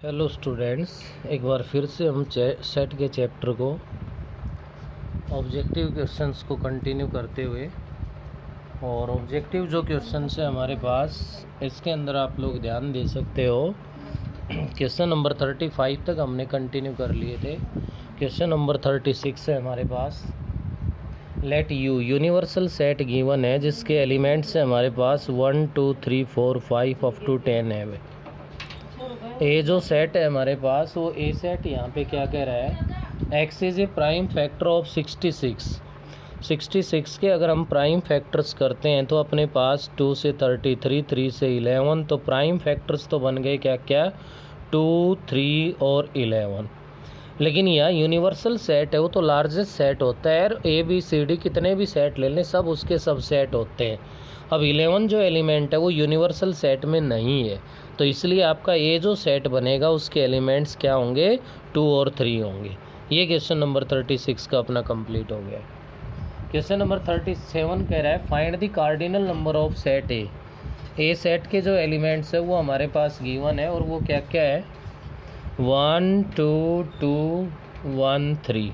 Hello students, एक बार फिर से हम सेट के चैप्टर को ऑब्जेक्टिव क्वेश्चंस को कंटिन्यू करते हुए और ऑब्जेक्टिव जो क्वेश्चंस है हमारे पास इसके अंदर आप लोग ध्यान दे सकते हो। क्वेश्चन नंबर 35 तक हमने कंटिन्यू कर लिए थे। क्वेश्चन नंबर 36 है हमारे पास। Let U universal set given है जिसके एलिमेंट्स है हमारे पास 1 2 3 4 5 अप टू 10 है। ए जो सेट है हमारे पास वो ए सेट यहाँ पे क्या कह रहा है, x is a prime factor of 66 के अगर हम प्राइम फैक्टर्स करते हैं तो अपने पास 2 से 33, 3 से 11, तो प्राइम फैक्टर्स तो बन गए क्या क्या 2, 3 और 11। लेकिन यह यूनिवर्सल सेट है वो तो लार्जेस्ट सेट होता है। ए बी सी डी कितने भी सेट ले लें सब उसके सब सेट होते हैं। अब 11 जो एलिमेंट है वो यूनिवर्सल सेट में नहीं है, तो इसलिए आपका ये जो सेट बनेगा उसके एलिमेंट्स क्या होंगे 2 और 3 होंगे। ये क्वेश्चन नंबर 36 का अपना कंप्लीट हो गया। क्वेश्चन नंबर 37 कह रहा है find the cardinal number of set A. A set के जो एलिमेंट्स है वो हमारे पास गिवन है और वो क्या क्या है 1 2 2 1 3।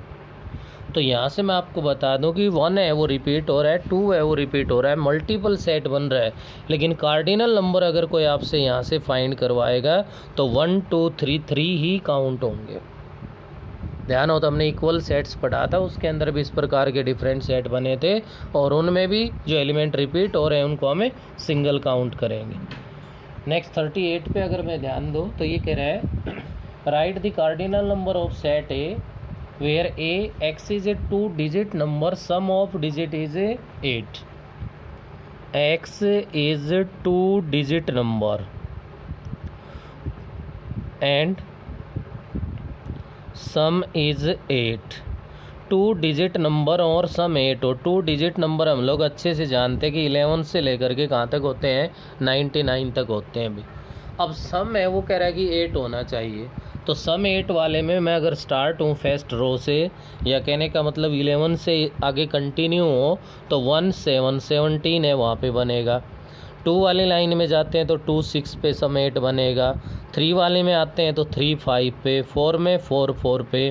तो यहाँ से मैं आपको बता दूं कि 1 है वो रिपीट हो रहा है, 2 है वो रिपीट हो रहा है, मल्टीपल सेट बन रहा है। लेकिन कार्डिनल नंबर अगर कोई आपसे यहाँ से फाइंड करवाएगा तो 1 2 3 3 ही काउंट होंगे। ध्यान हो तो हमने इक्वल सेट्स पढ़ा था, उसके अंदर भी इस प्रकार के डिफरेंट सेट बने थे और उनमें भी जो एलिमेंट रिपीट हो रहे हैं उनको हमें सिंगल काउंट करेंगे। नेक्स्ट 38 पे अगर मैं ध्यान दूँ तो ये कह रहा है right the cardinal number of set A where x is a 2-digit number, sum of digit is a 8. X is a 2-digit number and sum is 8. 2-digit number और सम 8 हो। 2-digit नंबर हम लोग अच्छे से जानते हैं कि 11 से लेकर के कहाँ तक होते हैं 99 तक होते हैं भी। अब सम है वो कह रहा है कि 8 होना चाहिए, तो सम 8 वाले में मैं अगर स्टार्ट हूँ फर्स्ट रो से, या कहने का मतलब 11 से आगे कंटिन्यू हो तो 1 7 17 है वहाँ पे बनेगा। 2 वाली लाइन में जाते हैं तो 2 6 पे सम 8 बनेगा। 3 वाले में आते हैं तो 3 5 पे, 4 में 4 4 पे,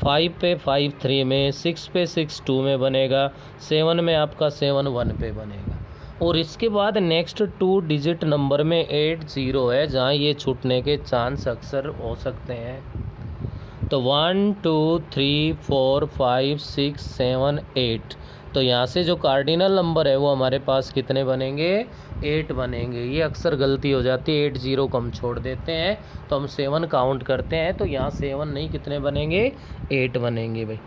5 पे 5 3 में, 6 पे 6 2 में बनेगा, 7 में आपका 7 1 पे बनेगा। और इसके बाद नेक्स्ट 2-digit नंबर में 8 0 है जहाँ ये छूटने के चांस अक्सर हो सकते हैं। तो 1 2 3 4 5 6 7 8, तो यहाँ से जो कार्डिनल नंबर है वो हमारे पास कितने बनेंगे 8 बनेंगे। ये अक्सर गलती हो जाती है, 8 0 को हम छोड़ देते हैं तो हम 7 काउंट करते हैं, तो यहाँ 7 नहीं कितने बनेंगे 8 बनेंगे भाई।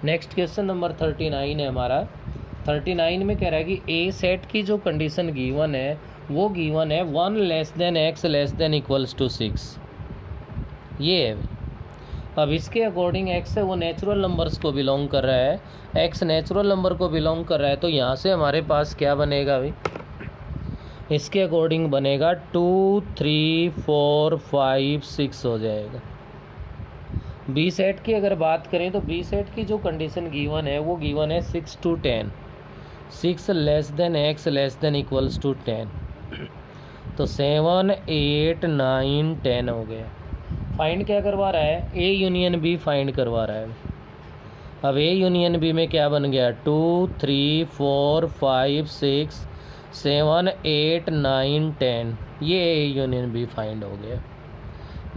नेक्स्ट क्वेश्चन नंबर 39 है हमारा। 39 में कह रहा है कि ए सेट की जो कंडीशन गिवन है वो गिवन है 1 less than x less than equals to 6। ये है। अब इसके अकॉर्डिंग एक्स है वो नेचुरल नंबर्स को बिलोंग कर रहा है, एक्स नेचुरल नंबर को बिलोंग कर रहा है, तो यहाँ से हमारे पास क्या बनेगा भाई, इसके अकॉर्डिंग बनेगा 2 3 4 5 6 हो जाएगा। बी सेट की अगर बात करें तो बी सेट की जो कंडीशन गिवन है वो गिवन है 6 to 10, 6 less than x less than equals to 10, तो 7 8 9 10 हो गया। फाइंड क्या करवा रहा है, ए यूनियन बी फाइंड करवा रहा है। अब ए यूनियन बी में क्या बन गया 2 3 4 5 6 7 8 9 10, ये ए यूनियन बी फाइंड हो गया।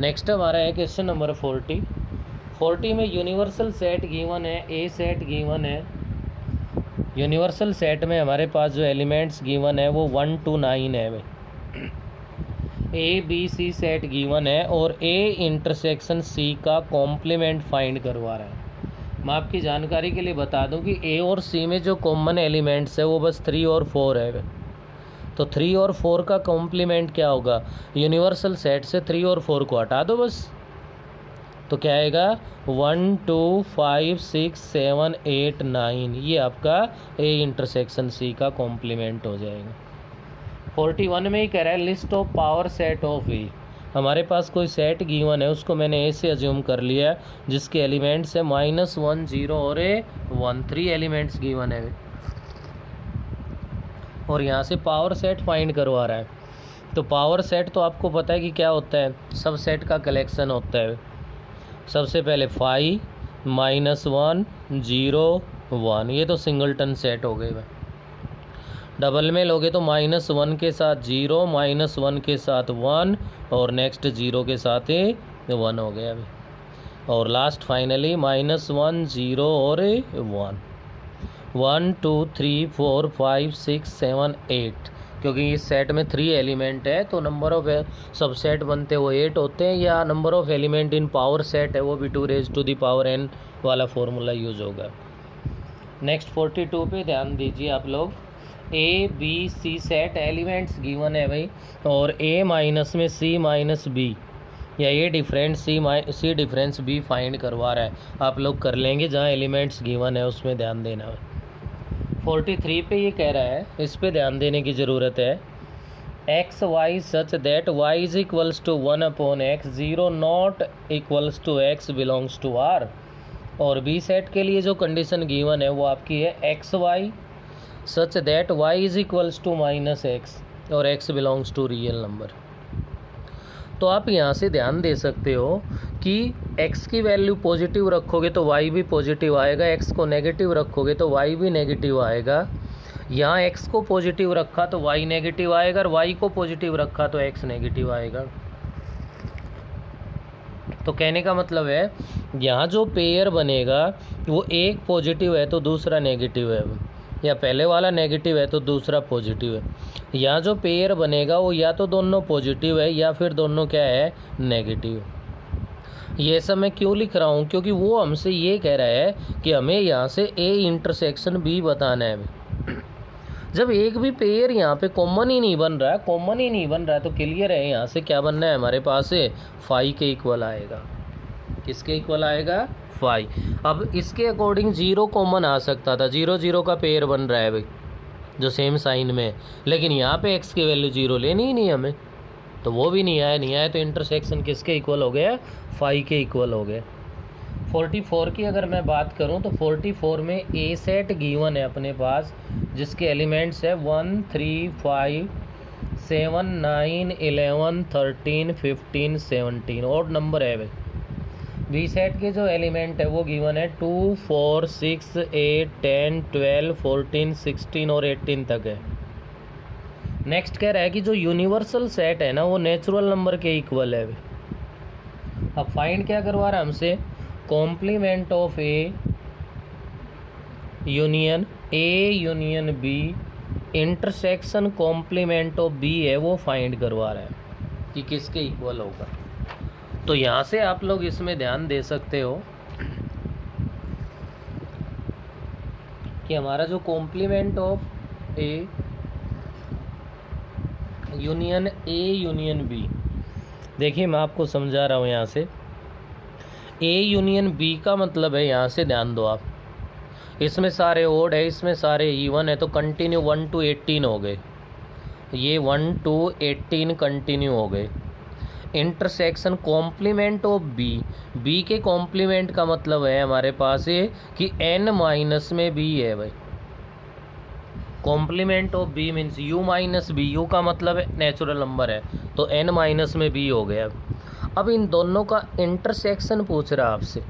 नेक्स्ट हमारा है क्वेश्चन नंबर 40 में यूनिवर्सल सेट गिवन है, ए सेट गिवन है। यूनिवर्सल सेट में हमारे पास जो एलिमेंट्स गिवन है वो 1 to 9 है भाई। A B C set given है और ए इंटरसेक्शन सी का कॉम्प्लीमेंट फाइंड करवा रहा है। मैं आपकी जानकारी के लिए बता दूं कि ए और सी में जो कॉमन एलिमेंट्स है वो बस 3 और 4 है भाई। तो 3 और 4 का कॉम्प्लीमेंट क्या होगा, यूनिवर्सल सेट से 3 और 4 को हटा दो बस, तो क्या आएगा 1 2 5 6 7 8 9, ये आपका ए इंटरसेक्शन सी का कॉम्प्लीमेंट हो जाएगा। 41 में ही कह रहा है list of power set of A. हमारे पास कोई सेट गिवन है उसको मैंने ए से अज्यूम कर लिया जिसके एलिमेंट्स है -1 0 और ए 1, 3 एलिमेंट्स गिवन है और यहाँ से पावर सेट फाइंड करवा रहा है। तो पावर सेट तो आपको पता है कि क्या होता है, सब सेट का कलेक्शन होता है। सबसे पहले 5 -1 0 1, ये तो सिंगलटन सेट हो गए। डबल में लोगे तो -1 के साथ 0, -1 के साथ 1 और नेक्स्ट 0 के साथ 1 हो गया अभी। और लास्ट फाइनली -1 0 और 1 1 2 3 4 5 6 7 8, क्योंकि इस सेट में 3 एलिमेंट है तो नंबर ऑफ सब सेट बनते वो 8 होते हैं, या number of element in power set है वो भी 2n वाला फॉर्मूला यूज होगा। नेक्स्ट 42 पे ध्यान दीजिए आप लोग। A B C set elements given है भाई, और ए माइनस में सी माइनस बी, या ए डिफरेंस सी डिफरेंस बी फाइंड करवा रहा है। आप लोग कर लेंगे जहाँ एलिमेंट्स गिवन है उसमें ध्यान देना है। 43 पे ये कह रहा है, इस पे ध्यान देने की ज़रूरत है। X y such that y is equals to 1/x 0 not equals to x belongs to R। और बी सेट के लिए जो कंडीशन गिवन है वो आपकी है x y such that y is equals to -x और x belongs to real number. तो आप यहाँ से ध्यान दे सकते हो कि x की वैल्यू पॉजिटिव रखोगे तो y भी पॉजिटिव आएगा, x को नेगेटिव रखोगे तो y भी नेगेटिव आएगा। यहाँ x को पॉजिटिव रखा तो y नेगेटिव आएगा, और y को पॉजिटिव रखा तो x नेगेटिव आएगा। तो कहने का मतलब है यहाँ जो पेयर बनेगा वो एक पॉजिटिव है तो दूसरा नेगेटिव है, या पहले वाला नेगेटिव है तो दूसरा पॉजिटिव है। यहाँ जो पेयर बनेगा वो या तो दोनों पॉजिटिव है या फिर दोनों क्या है, नेगेटिव। ये सब मैं क्यों लिख रहा हूँ, क्योंकि वो हमसे ये कह रहा है कि हमें यहाँ से ए इंटरसेक्शन बी बताना है। जब एक भी पेयर यहाँ पे कॉमन ही नहीं बन रहा है, तो क्लियर है यहाँ से क्या बनना है हमारे पास है, फाई के इक्वल आएगा। किसके इक्वल आएगा, फाई। अब इसके अकॉर्डिंग 0 कॉमन आ सकता था, 0 0 का पेयर बन रहा है भाई जो सेम साइन में, लेकिन यहाँ पे x की वैल्यू 0 लेनी ही नहीं हमें, तो वो भी नहीं आया तो इंटरसेक्शन किसके इक्वल हो गया, फाई के इक्वल हो गया। 44 की अगर मैं बात करूं तो 44 में ए सेट गिवन है अपने पास, जिसके एलिमेंट्स है 1 3 5 7 9 11 13 15 17, और नंबर है भाई। बी सेट के जो एलिमेंट है वो गिवन है 2 4 6 8 10 12 14 16 और 18 तक है। नेक्स्ट कह रहा है कि जो यूनिवर्सल सेट है ना वो नेचुरल नंबर के इक्वल है। अब फाइंड क्या करवा रहा है हमसे, complement of A union B intersection complement of B है वो फाइंड करवा रहा है कि किसके इक्वल होगा। तो यहाँ से आप लोग इसमें ध्यान दे सकते हो कि हमारा जो complement of A union B, देखिए मैं आपको समझा रहा हूँ। यहाँ से ए यूनियन बी का मतलब है, यहाँ से ध्यान दो आप, इसमें सारे ओड है इसमें सारे इवन है, तो कंटिन्यू 1 to 18 हो गए, ये 1 to 18 कंटिन्यू हो गए। इंटरसेक्शन कॉम्प्लीमेंट ऑफ बी के कॉम्प्लीमेंट का मतलब है हमारे पास ये कि n माइनस में बी है भाई। Complement of B means u minus B, U का मतलब है नेचुरल नंबर है, तो n माइनस में बी हो गया। अब इन दोनों का इंटरसेक्शन पूछ रहा है आपसे,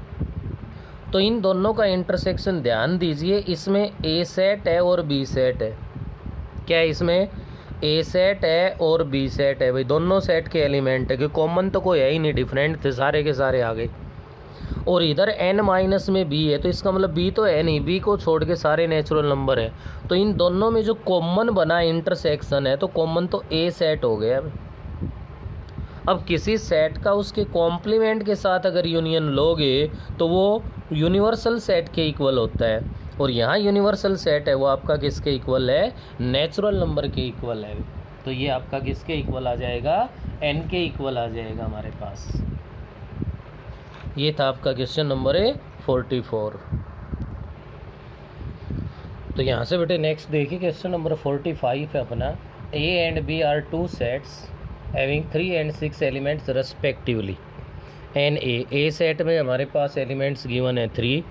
तो इन दोनों का इंटरसेक्शन ध्यान दीजिए, इसमें ए सेट है और बी सेट है। क्या है इसमें, ए सेट है और बी सेट है भाई, दोनों सेट के एलिमेंट है, कि कॉमन तो कोई है ही नहीं, डिफरेंट थे सारे के सारे आ गए। और इधर n माइनस में b है, तो इसका मतलब b तो है नहीं, b को छोड़ के सारे नेचुरल नंबर है, तो इन दोनों में जो कॉमन बना इंटरसेक्शन है तो कॉमन तो a सेट हो गया। अब किसी सेट का उसके कॉम्प्लीमेंट के साथ अगर यूनियन लोगे तो वो यूनिवर्सल सेट के इक्वल होता है, और यहाँ यूनिवर्सल सेट है वो आपका किसके इक्वल है, नेचुरल नंबर के इक्वल है। तो ये आपका किसके इक्वल आ जाएगा, n के इक्वल आ जाएगा हमारे पास। ये था आपका क्वेश्चन नंबर 44। तो यहाँ से बेटे नेक्स्ट देखिए क्वेश्चन नंबर 45 है अपना। A and B are two sets having 3 and 6 elements respectively, n A set में हमारे पास एलिमेंट्स गिवन है 3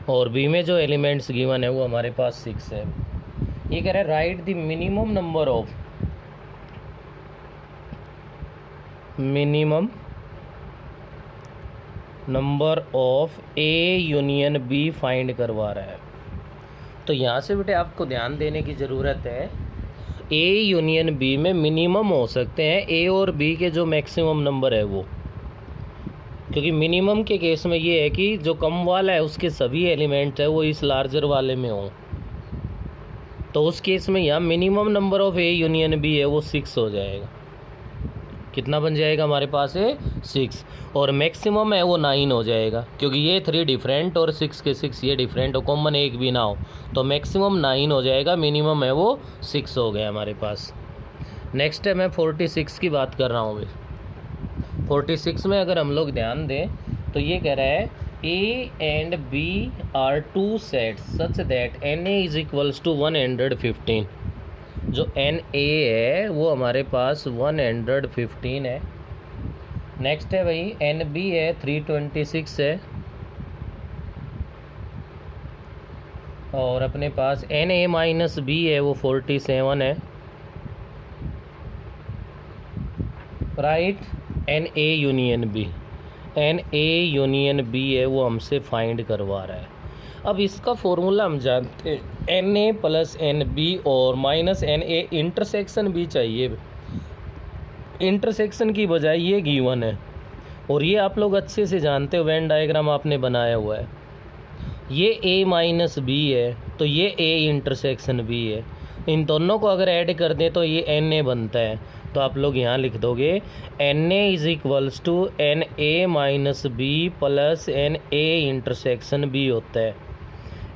और बी में जो एलिमेंट्स गिवन है वो हमारे पास 6 है। ये कह रहा है right the minimum number of minimum number of A union B find करवा रहा है। तो यहाँ से बेटे आपको ध्यान देने की ज़रूरत है, ए यूनियन बी में मिनिमम हो सकते हैं ए और बी के जो मैक्सिमम नंबर है वो, क्योंकि मिनिमम के केस में ये है कि जो कम वाला है उसके सभी एलिमेंट्स है वो इस लार्जर वाले में हों। तो उस केस में यहाँ minimum number of A union B है वो 6 हो जाएगा। कितना बन जाएगा हमारे पास है 6, और मैक्सिमम है वो 9 हो जाएगा, क्योंकि ये 3 डिफरेंट और 6 के 6 ये डिफरेंट और कॉमन एक भी ना हो, तो मैक्सिमम 9 हो जाएगा, मिनिमम है वो 6 हो गया हमारे पास। नेक्स्ट है मैं 46 की बात कर रहा हूँ भाई। 46 में अगर हम लोग ध्यान दें तो ये कह रहा है A and B are two sets such that n A is equals to 115। जो एन ए है वो हमारे पास 115 है। नेक्स्ट है भाई एन बी है 326 है, और अपने पास एन ए माइनस बी है वो 47 है, right. N A union B, n A union B है वो हमसे फाइंड करवा रहा है। अब इसका फॉर्मूला हम जानते हैं, n A plus n B और माइनस एन ए इंटरसेक्शन भी चाहिए। इंटरसेक्शन की बजाय ये गिवन है, और ये आप लोग अच्छे से जानते हो, वेन डायग्राम आपने बनाया हुआ है। ये ए माइनस बी है तो ये ए इंटरसेक्शन बी है। इन दोनों को अगर ऐड कर दें तो ये एन ए बनता है। तो आप लोग यहाँ लिख दोगे n A is equals to n A minus B plus n A intersection B होता है।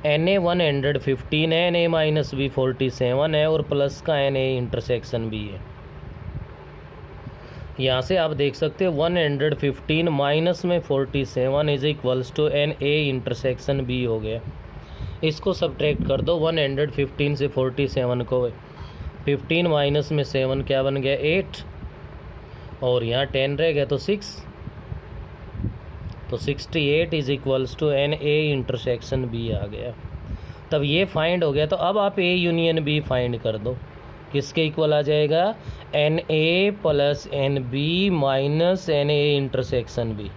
एन ए 115 है, एन ए माइनस बी 47 है, और प्लस का एन ए इंटरसेक्शन बी है। यहाँ से आप देख सकते हो 115 माइनस में 47 is equals to n A intersection B हो गया। इसको सब्ट्रैक्ट कर दो 115 से 47 को, 15 माइनस में 7 क्या बन गया 8, और यहाँ 10 रह गया तो 6, तो 68 is equals to n A intersection B आ गया। तब ये फाइंड हो गया। तो अब आप ए यूनियन बी फाइंड कर दो, किसके इक्वल आ जाएगा, n A plus n B minus n A intersection B,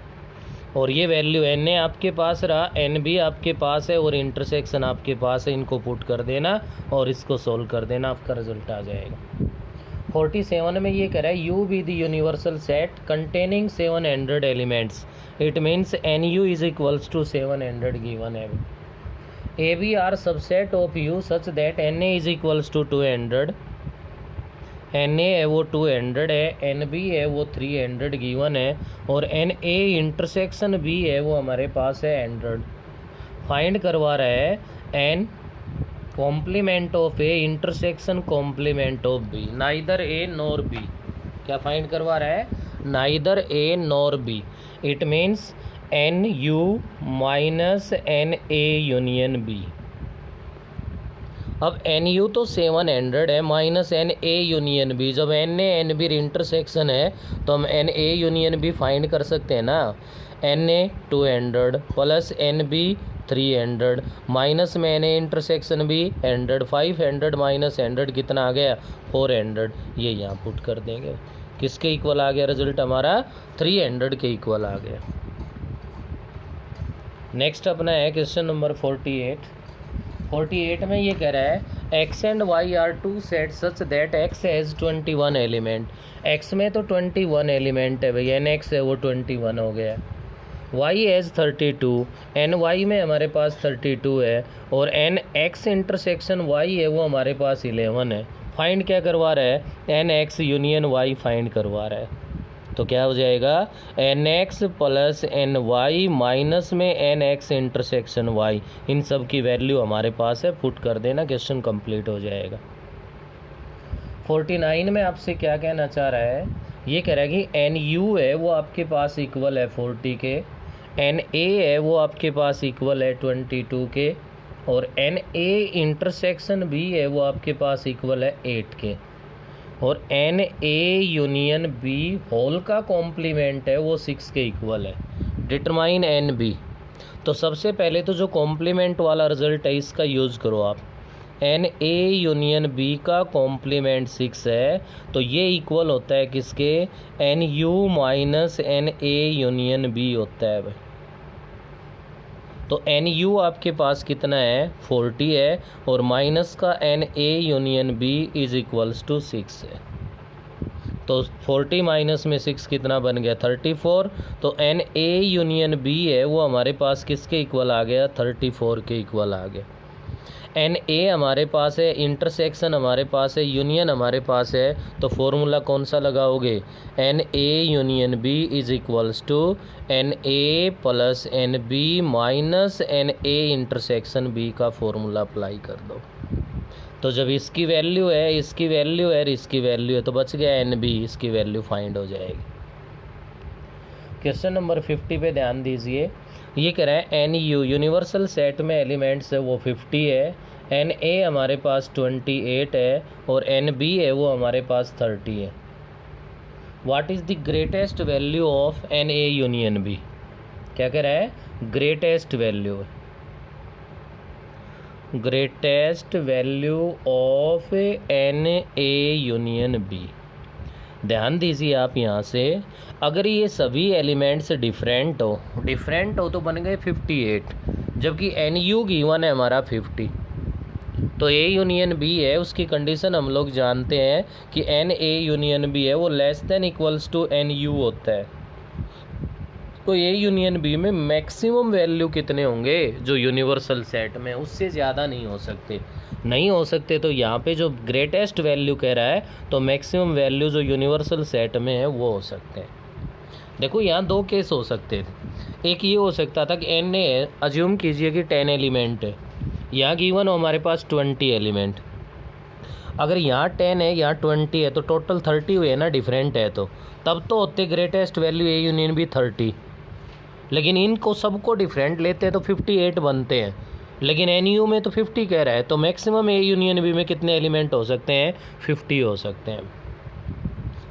और ये वैल्यू एन ए आपके पास रहा, एन बी आपके पास है, और इंटरसेक्शन आपके पास है। इनको पुट कर देना और इसको सोल्व कर देना, आपका रिजल्ट आ जाएगा। 47 में ये कह रहा है U be the universal set containing 700 elements, it means n U is equals to 700 given है। A B are subset of U such that n A is equals to 200, n A है वो 200 है, एन बी है वो 300 given है, और n A intersection B है वो हमारे पास है 100। फाइंड करवा रहा है n complement of A intersection complement of B, neither A nor B. क्या फाइंड करवा रहा है, neither A nor B, it means n U minus n A union B. अब एन यू तो 700 है minus n A union B, जब n A n B intersection है तो हम n A union B find कर सकते हैं ना। N A 200 plus n B 300 minus में n A intersection B 100, 500 minus 100 कितना आ गया 400, ये यहाँ पुट कर देंगे। किसके इक्वल आ गया रिजल्ट हमारा, 300 के इक्वल आ गया। नेक्स्ट अपना है क्वेश्चन नंबर 48 में ये कह रहा है x and y are two set such that x has 21 element. X में तो 21 एलिमेंट है भाई, एन एक्स है वो 21 हो गया। वाई हैज़ 32, एन वाई में हमारे पास 32 है, और एन एक्स इंटरसेक्शन वाई है वो हमारे पास 11 है। फाइंड क्या करवा रहा है, n x union y find करवा रहा है। तो क्या हो जाएगा, n x plus n y minus में एन एक्स इंटरसेक्शन वाई, इन सब की वैल्यू हमारे पास है, पुट कर देना, क्वेश्चन कंप्लीट हो जाएगा। 49 में आपसे क्या कहना चाह रहा है, ये कह रहा है कि एन यू है वो आपके पास इक्वल है 40 के, एन ए है वो आपके पास इक्वल है 22 के, और एन ए इंटरसेक्शन बी है वो आपके पास इक्वल है 8 के, और n A union B whole का कॉम्प्लीमेंट है वो 6 के इक्वल है। Determine n B. तो सबसे पहले तो जो कॉम्प्लीमेंट वाला रिजल्ट है इसका यूज़ करो आप। एन ए यूनियन बी का कॉम्प्लीमेंट 6 है, तो ये इक्वल होता है किसके, n U minus n A union B होता है भाई। तो एन यू आपके पास कितना है, 40 है, और माइनस का n A union B is equals to 6 है। तो 40 माइनस में 6 कितना बन गया, 34। तो एन ए यूनियन बी है वो हमारे पास किसके इक्वल आ गया, 34 के इक्वल आ गया। एन ए हमारे पास है, इंटरसेक्शन हमारे पास है, यूनियन हमारे पास है, तो फॉर्मूला कौन सा लगाओगे, n A union B is equals to n A plus n B minus n A intersection B का फॉर्मूला अप्लाई कर दो। तो जब इसकी वैल्यू है, इसकी वैल्यू है और इसकी वैल्यू है, तो बच गया एन बी, इसकी वैल्यू फाइंड हो जाएगी। क्वेश्चन नंबर 50 पे ध्यान दीजिए। ये कह रहा है एन यू यूनिवर्सल सेट में एलिमेंट्स है वो 50 है, एन ए हमारे पास 28 है, और एन बी है वो हमारे पास 30 है। What is the greatest value of n A union B, क्या कह रहा है, greatest value, greatest value of n A union B. ध्यान दीजिए आप यहाँ से, अगर ये सभी एलिमेंट्स डिफरेंट हो तो बन गए 58, जबकि एन यू गिवन है हमारा 50। तो ए यूनियन बी है, उसकी कंडीशन हम लोग जानते हैं कि एन ए यूनियन बी है वो less than equals to n U होता है। तो ए यूनियन बी में मैक्सिमम वैल्यू कितने होंगे, जो यूनिवर्सल सेट में, उससे ज़्यादा नहीं हो सकते। तो यहाँ पे जो ग्रेटेस्ट वैल्यू कह रहा है, तो मैक्सिमम वैल्यू जो यूनिवर्सल सेट में है वो हो सकते हैं। देखो यहाँ दो केस हो सकते थे। एक ये हो सकता था कि एन ए, अज्यूम कीजिए कि 10 एलिमेंट है, यहाँ गिवन हो हमारे पास 20 एलिमेंट। अगर यहाँ 10 है, यहाँ 20 है, तो टोटल 30 हुए ना, डिफरेंट है, तो तब तो होते greatest value A union B 30। लेकिन इनको सबको डिफरेंट लेते हैं तो 58 बनते हैं, लेकिन एन यू में तो 50 कह रहा है, तो मैक्सिमम ए यूनियन बी में कितने एलिमेंट हो सकते हैं, 50 हो सकते हैं।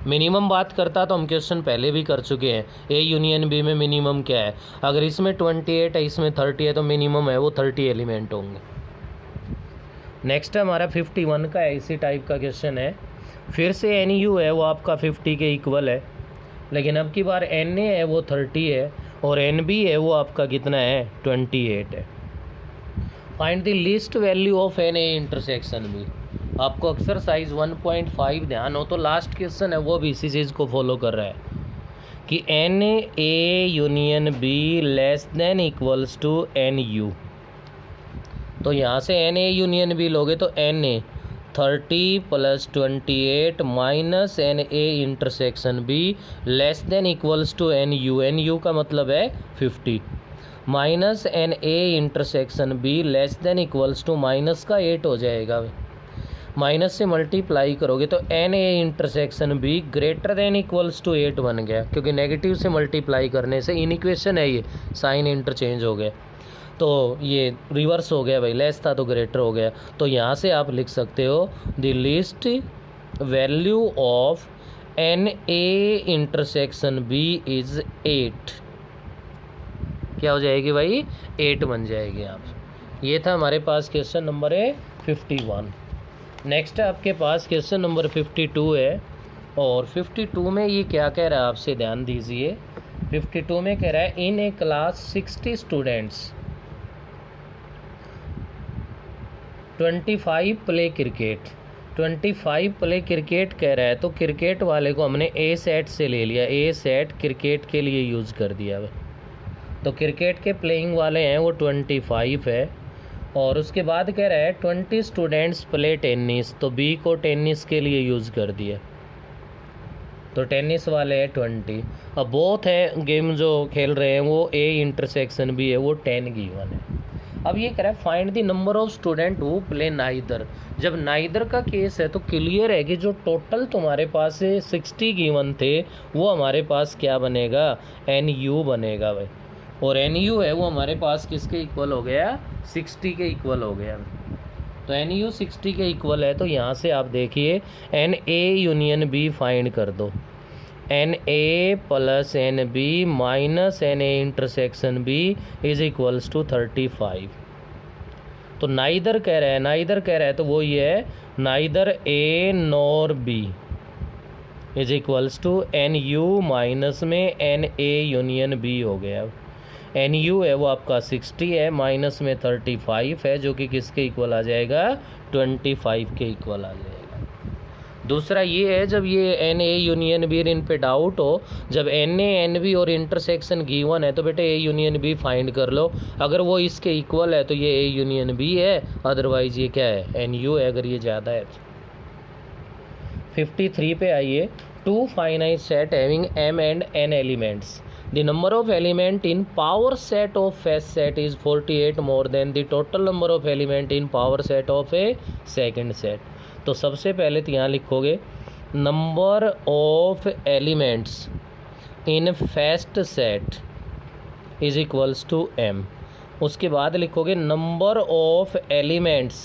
मिनिमम बात करता तो हम क्वेश्चन पहले भी कर चुके हैं, ए यूनियन बी में मिनिमम क्या है, अगर इसमें 28 है, इसमें 30 है, तो मिनिमम है वो 30 एलिमेंट होंगे। नेक्स्ट हमारा 51 का इसी टाइप का क्वेश्चन है। फिर से एन यू है वो आपका 50 के इक्वल है, लेकिन अब की बार एन ए है वो 30 है, और एन बी है वो आपका कितना है, 28 है। Find the least value of n A intersection B. आपको एक्सरसाइज 1.5 ध्यान हो तो लास्ट क्वेश्चन है वो भी इसी चीज़ को फॉलो कर रहा है कि n A union B less than equals to n U. तो यहाँ से एन ए यूनियन बी लोगे तो n A 30 plus 28 minus n A intersection B less than equals to n U का मतलब है 50, minus n A intersection B less than equals to minus का 8 हो जाएगा, माइनस से मल्टीप्लाई करोगे तो n A intersection B greater than equals to 8 बन गया, क्योंकि नेगेटिव से मल्टीप्लाई करने से इन इक्वेशन है ये, साइन इंटरचेंज हो गया, तो ये रिवर्स हो गया भाई, लेस था तो ग्रेटर हो गया। तो यहाँ से आप लिख सकते हो the least value of n A intersection B is 8। क्या हो जाएगी भाई, 8 बन जाएगी आप। ये था हमारे पास क्वेश्चन नंबर 51। नेक्स्ट आपके पास क्वेश्चन नंबर 52 है, और 52 में ये क्या कह रहा है आपसे ध्यान दीजिए। 52 में कह रहा है in a class 60 students 25 play cricket. 25 play cricket कह रहा है, तो क्रिकेट वाले को हमने ए सेट से ले लिया, ए सेट क्रिकेट के लिए यूज़ कर दिया। तो क्रिकेट के प्लेइंग वाले हैं वो 25 है, और उसके बाद कह रहा है 20 स्टूडेंट्स प्ले टेनिस, तो बी को टेनिस के लिए यूज़ कर दिया, तो टेनिस वाले हैं 20। अब बोथ है गेम जो खेल रहे हैं वो ए इंटरसेक्शन भी है वो 10 गिवन है। अब ये कह रहा है find the number of student who play neither. जब नाइदर का केस है तो क्लियर है कि जो टोटल तुम्हारे पास 60 गिवन थे वो हमारे पास क्या बनेगा, एन यू बनेगा भाई, और एन यू है वो हमारे पास किसके इक्वल हो गया, 60 के इक्वल हो गया। तो एन यू 60 के इक्वल है, तो यहाँ से आप देखिए n A union B find कर दो, n A plus n B minus n A intersection B is equals to 35। तो नाइदर कह रहा है तो वो ये है neither A nor B is equals to n U minus में एन ए यूनियन बी हो गया। एन यू है वो आपका 60 है, माइनस में 35 है, जो कि किसके इक्वल आ जाएगा 25 के इक्वल आ जाएगा। दूसरा ये है जब ये एन ए यूनियन बी इन पे डाउट हो, जब एन ए एन बी और इंटरसेक्शन गिवन है तो बेटे ए यूनियन बी फाइंड कर लो। अगर वो इसके इक्वल है तो ये ए यूनियन बी है, अदरवाइज ये क्या है एन यू है अगर ये ज़्यादा है। 53 पे आइए। Two finite set having m and n elements. The number of element in power set of first set is 48 more than the total number of element in power set of a second set. तो सबसे पहले तो यहाँ लिखोगे number of elements in first set is equals to m। उसके बाद लिखोगे number of elements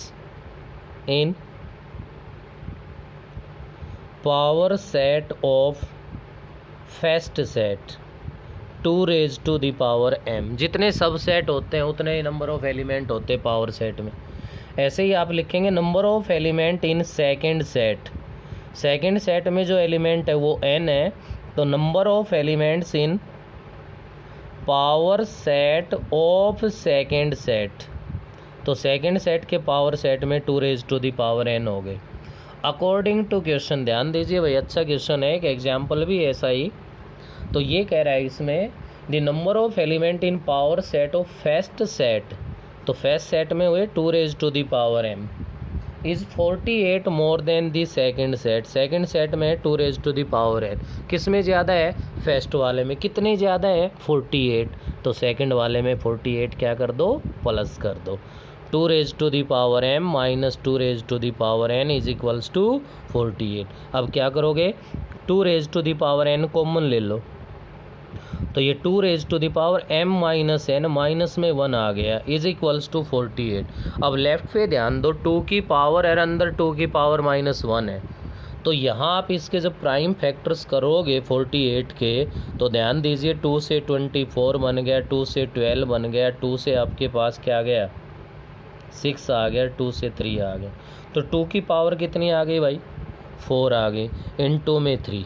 in power set of first set 2 raised to the power m। जितने सब सेट होते हैं उतने ही नंबर ऑफ एलिमेंट होते हैं पावर सेट में। ऐसे ही आप लिखेंगे number of element in second set. Second set में जो एलिमेंट है वो n है, तो number of elements in power set of second set, तो सेकंड सेट के पावर सेट में 2 raised to the power n हो गए। अकॉर्डिंग टू क्वेश्चन, ध्यान दीजिए भाई अच्छा क्वेश्चन है, एक एग्जाम्पल भी ऐसा ही। तो ये कह रहा है इसमें the number of element in power set of first set, तो फर्स्ट सेट में हुए 2 raised to the power m is 48 more than the second set. Second set में 2 raised to the power n, किस में ज़्यादा है फर्स्ट वाले में। कितने ज़्यादा है 48, तो सेकेंड वाले में 48 क्या कर दो प्लस कर दो। 2 raised to the power m minus 2 raised to the power n is equals to 48। अब क्या करोगे 2 raised to the power n common ले लो, तो ये 2 raised to the power m minus n, minus में 1 आ गया इज इक्वल्स टू 48। अब left पे ध्यान दो 2 की पावर और अंदर 2 की पावर माइनस 1 है, तो यहाँ आप इसके जब प्राइम फैक्टर्स करोगे 48 के, तो ध्यान दीजिए 2 से 24 बन गया, 2 से 12 बन गया, 2 से आपके पास क्या गया 6 आ गया, 2 से 3 आ गया, तो 2 की पावर कितनी आ गई भाई 4 आ गई, इनटू में 3,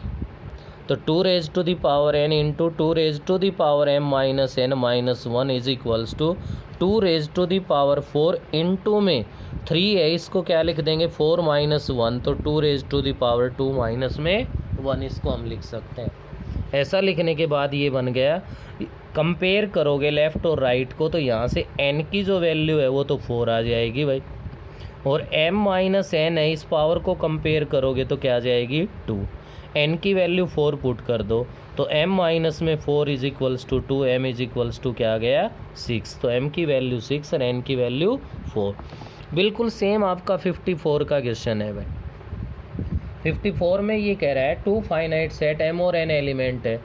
तो 2 raised to the power n into 2 raised to the power m minus n minus 1 is equals to 2 raised to the power 4 into में 3 है, इसको क्या लिख देंगे 4 माइनस 1, तो 2 raised to the power 2 minus में 1 इसको हम लिख सकते हैं। ऐसा लिखने के बाद ये बन गया। कंपेयर करोगे लेफ़्ट और राइट को, तो यहाँ से n की जो वैल्यू है वो तो 4 आ जाएगी भाई, और m माइनस n है, इस पावर को कंपेयर करोगे तो क्या आ जाएगी 2। n की वैल्यू 4 पुट कर दो, तो m माइनस में 4 is equals to 2, m is equals to क्या आ गया 6, तो m की वैल्यू 6 और n की वैल्यू 4। बिल्कुल सेम आपका 54 का क्वेश्चन है भाई। 54 में ये कह रहा है टू फाइनाइट सेट m और n एलिमेंट है,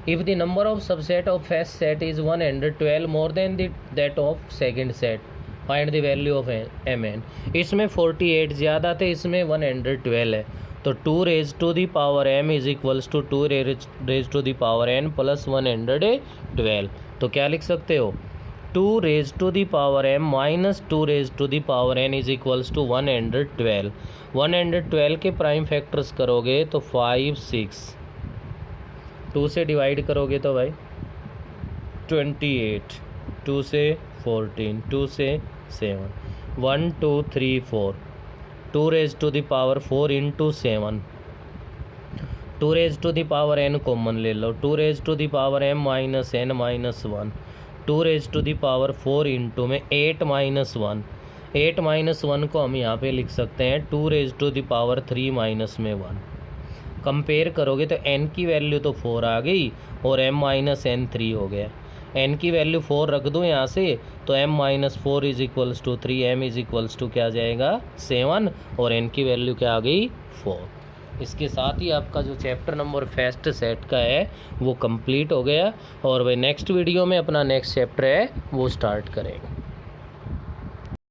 if the number of subset of first set is 112 more than that of second set, find the value of mn। इसमें 48 ज़्यादा थे, इसमें 112 है, तो 2 raised to the power m is equals to 2 raised to the power n plus 112। तो क्या लिख सकते हो 2 raised to the power m minus 2 raised to the power n is equals to 112। 112 के प्राइम फैक्टर्स करोगे तो 5 6, 2 से डिवाइड करोगे तो भाई 28, 2 से 14, 2 से 7, 1 2 3 4, 2 raised to the power 4 into 7, 2 raised to the power n common ले लो, 2 raised to the power m minus n minus 1, 2 raised to the power 4 into में 8 माइनस 1, 8 माइनस 1 को हम यहाँ पे लिख सकते हैं 2 raised to the power 3 minus में 1। कंपेयर करोगे तो n की वैल्यू तो 4 आ गई और m माइनस n 3 हो गया। n की वैल्यू 4 रख दो यहाँ से, तो m minus 4 is equals to 3, m is equals to क्या आ जाएगा 7, और n की वैल्यू क्या आ गई 4। इसके साथ ही आपका जो चैप्टर नंबर फर्स्ट सेट का है वो कंप्लीट हो गया, और भाई नेक्स्ट वीडियो में अपना नेक्स्ट चैप्टर है वो स्टार्ट करेंगे।